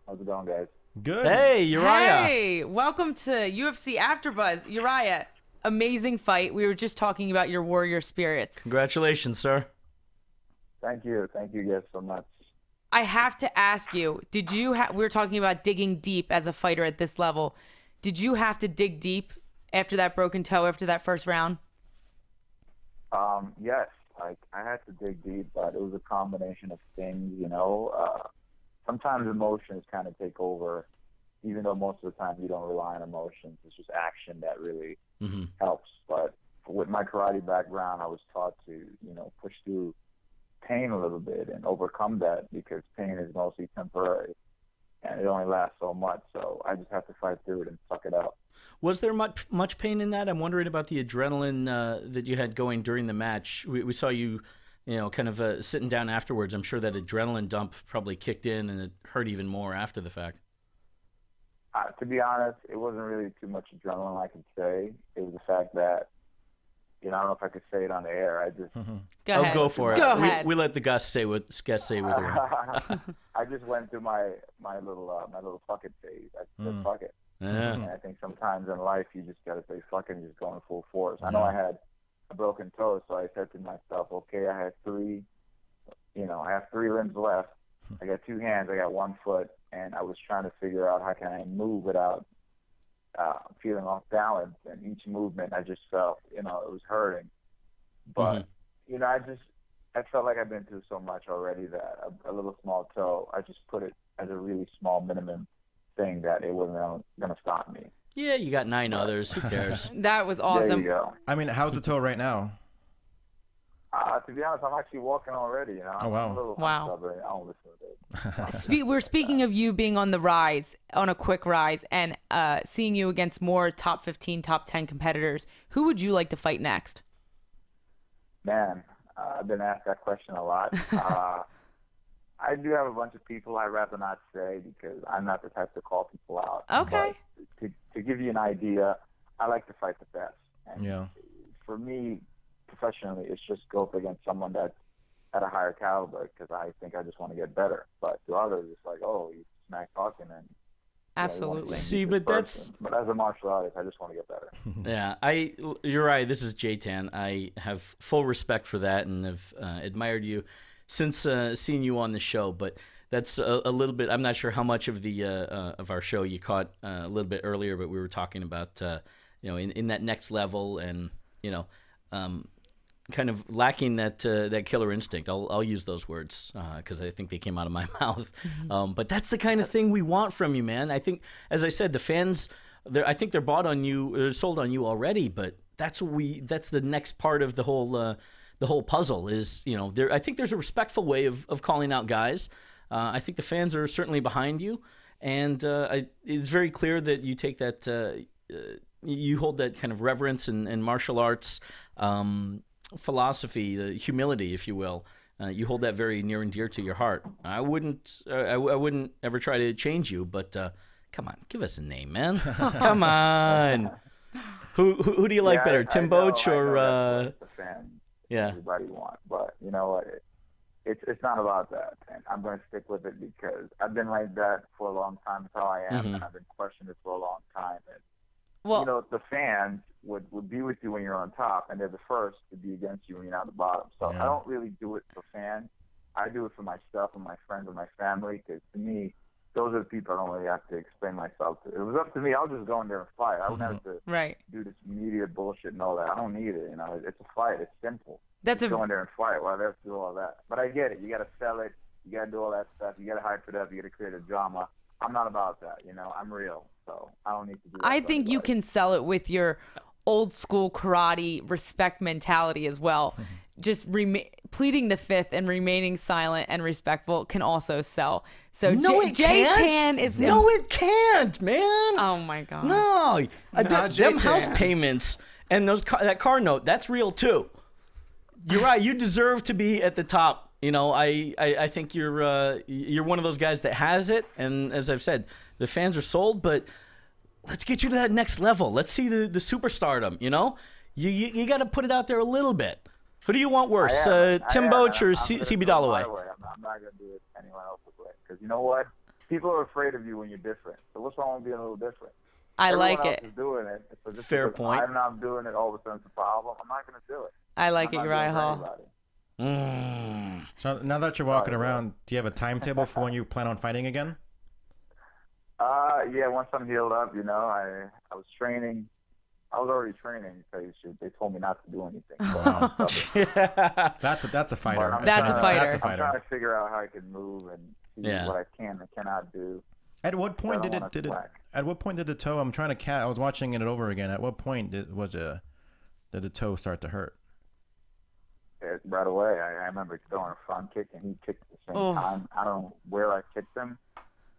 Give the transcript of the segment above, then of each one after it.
How's it going, guys? Good. Hey, Uriah. Hey, welcome to UFC AfterBuzz. Uriah, amazing fight. We were just talking about your warrior spirits. Congratulations, sir. Thank you guys so much. I have to ask you, did you we were talking about digging deep as a fighter at this level. Did you have to dig deep after that broken toe, after that first round? Yes. Like, I had to dig deep, but it was a combination of things, you know. Sometimes emotions kind of take over, even though most of the time you don't rely on emotions. It's just action that really helps. But with my karate background, I was taught to, you know, push through pain a little bit and overcome that, because pain is mostly temporary and it only lasts so much. So I just have to fight through it and suck it out. Was there much pain in that? I'm wondering about the adrenaline that you had going during the match. We saw you, you know, kind of sitting down afterwards. I'm sure that adrenaline dump probably kicked in and it hurt even more after the fact. To be honest, it wasn't really too much adrenaline, I could say. It was the fact that, you know, I don't know if I could say it on the air. I just Go ahead. Go for it. Go ahead. We let the guests say what they're I just went through my little fuck it phase. I said fuck it. Yeah. And I think sometimes in life you just got to say fuck it and just go in full force. I know I had a broken toe, so I said to myself, okay, I have three limbs left. I got two hands, I got one foot, and I was trying to figure out how can I move without feeling off balance. And each movement I just felt, you know, it was hurting. But, you know, I felt like I've been through so much already that a little small toe, I just put it as a really small minimum thing that it wasn't going to stop me. Yeah, you got 9 others. Who cares? That was awesome. There you go. I mean, how's the toe right now? To be honest, I'm actually walking already. You know, Oh, wow. I'm a little Wow. stubborn. I don't listen to it. We're speaking of you being on the rise, on a quick rise, and seeing you against more top 15, top 10 competitors. Who would you like to fight next? Man, I've been asked that question a lot. I do have a bunch of people I'd rather not say, because I'm not the type to call people out. Okay. But to give you an idea, I like to fight the best. And Yeah. for me, professionally, it's just go up against someone that's at a higher caliber, because I think I just want to get better. But to others, it's like, oh, you smack talking and Absolutely. See, but that's... But as a martial artist, I just want to get better. Yeah, you're right. This is J-Tan. I have full respect for that and have admired you since seeing you on the show. But that's a little bit. I'm not sure how much of the of our show you caught a little bit earlier, but we were talking about you know, in that next level, and you know, kind of lacking that that killer instinct. I'll use those words because I think they came out of my mouth. But that's the kind of thing we want from you, man. I think, as I said, the fans, I think they're bought on you, they're sold on you already. But that's the next part of the whole puzzle. Is, you know, I think there's a respectful way of calling out guys. I think the fans are certainly behind you, and it's very clear that you take that. You hold that kind of reverence and martial arts philosophy, the humility, if you will. You hold that very near and dear to your heart. I wouldn't ever try to change you, but come on, give us a name, man. Come on. Who do you like better, Tim Boach or? That's what the fans, yeah. Everybody wants, but you know what? It's not about that, and I'm going to stick with it because I've been like that for a long time. That's how I am, and I've been questioning it for a long time. And Well, you know, the fans would be with you when you're on top, and they're the first to be against you when you're at the bottom. So I don't really do it for fans. I do it for myself and my friends and my family, because to me, those are the people I don't really have to explain myself to. If it was up to me, I'll just go in there and fight. I wouldn't have to do this media bullshit and all that. I don't need it. You know, it's a fight. It's simple. Just go in there and fight. Why do I have to do all that? But I get it. You got to sell it. You got to do all that stuff. You got to hype it up. You got to create a drama. I'm not about that. You know, I'm real. So I don't need to do that. I think you can sell it with your old school karate respect mentality as well. Just pleading the fifth and remaining silent and respectful can also sell. So no, it can't. No, it can't, man. Oh my god. No, them house payments and that car note, that's real too. You're right. You deserve to be at the top. You know, I think you're one of those guys that has it, and as I've said, the fans are sold. But let's get you to that next level. Let's see the superstardom. You know, you got to put it out there a little bit. Who do you want worse, Tim Boach or CB Dalloway? I'm not going to do it anyone else's way, because you know what? people are afraid of you when you're different. So what's wrong with being a little different? I Everyone like else it. is doing it. So just Fair because point. I'm not doing it, all of a sudden it's a problem. I'm not going to do it. I like I'm it, not Uriah doing it for Hall. anybody. So now that you're walking around, do you have a timetable for when you plan on fighting again? Yeah, once I'm healed up, you know, I was training. I was already training because they told me not to do anything. So I'm stubborn. That's a fighter. That's a fighter. That's a I'm fighter. trying to figure out how I can move and see what I can and cannot do. At what point did the toe? I'm trying to I was watching it over again. At what point did the toe start to hurt? Right away. I remember throwing a front kick and he kicked at the same time. I don't know where I kicked him.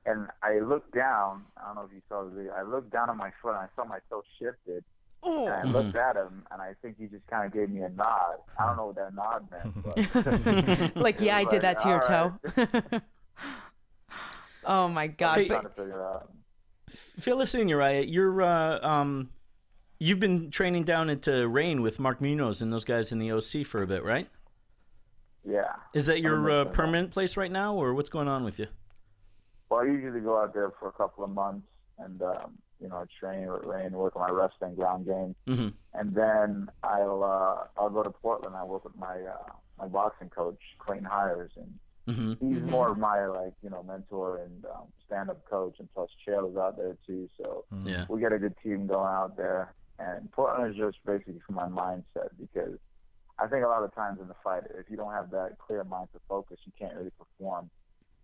And I looked down. I don't know if you saw the video. I looked down at my foot and I saw my toe shifted. And I looked at him and I think he just kind of gave me a nod. I don't know what that nod meant. But Like, yeah, I did that to your toe. Oh my God! Hey, fill us in, Uriah. You've been training down at Rain with Mark Munoz and those guys in the OC for a bit, right? Yeah. Is that your permanent place right now, or what's going on with you? Well, I usually go out there for a couple of months and you know, train with Rain, work on my wrestling ground game, and then I'll go to Portland. I work with my boxing coach, Clayton Hires, and he's more of my mentor and stand-up coach, and plus Chael's out there too. So we get a good team going out there. And Portland is just basically for my mindset, because I think a lot of times in the fight, if you don't have that clear mind to focus, you can't really perform.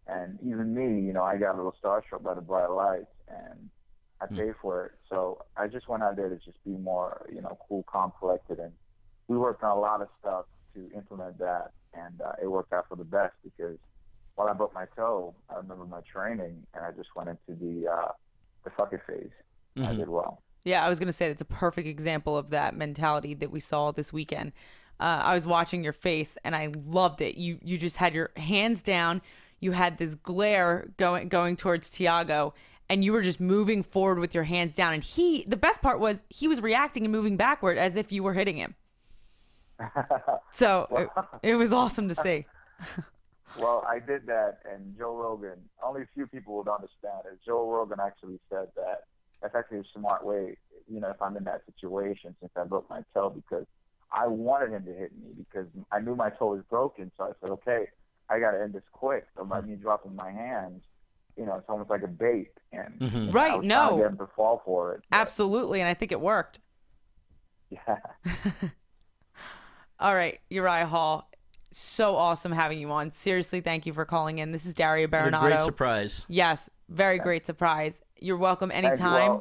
And even me, you know, I got a little starstruck by the bright lights, and I paid for it. So I just went out there to just be more, you know, cool, calm, collected. And we worked on a lot of stuff to implement that, and it worked out for the best, because while I broke my toe, I remember my training, and I just went into the fuck it phase. I did well. Yeah, I was going to say that's a perfect example of that mentality that we saw this weekend. I was watching your face, and I loved it. You just had your hands down. You had this glare going towards Thiago, and you were just moving forward with your hands down. And the best part was he was reacting and moving backward as if you were hitting him. So it was awesome to see. Well, I did that, and Joe Rogan, only a few people would understand it. Joe Rogan actually said that that's actually a smart way, you know, if I'm in that situation, since I broke my toe, because I wanted him to hit me, because I knew my toe was broken. So I said, okay, I got to end this quick. So by me dropping my hands, you know, it's almost like a bait. And I was trying to get him to fall for it. Absolutely, and I think it worked. Yeah. All right, Uriah Hall, so awesome having you on. Seriously, thank you for calling in. This is Daria Berenato. What a great surprise. Yes, very great surprise. You're welcome anytime.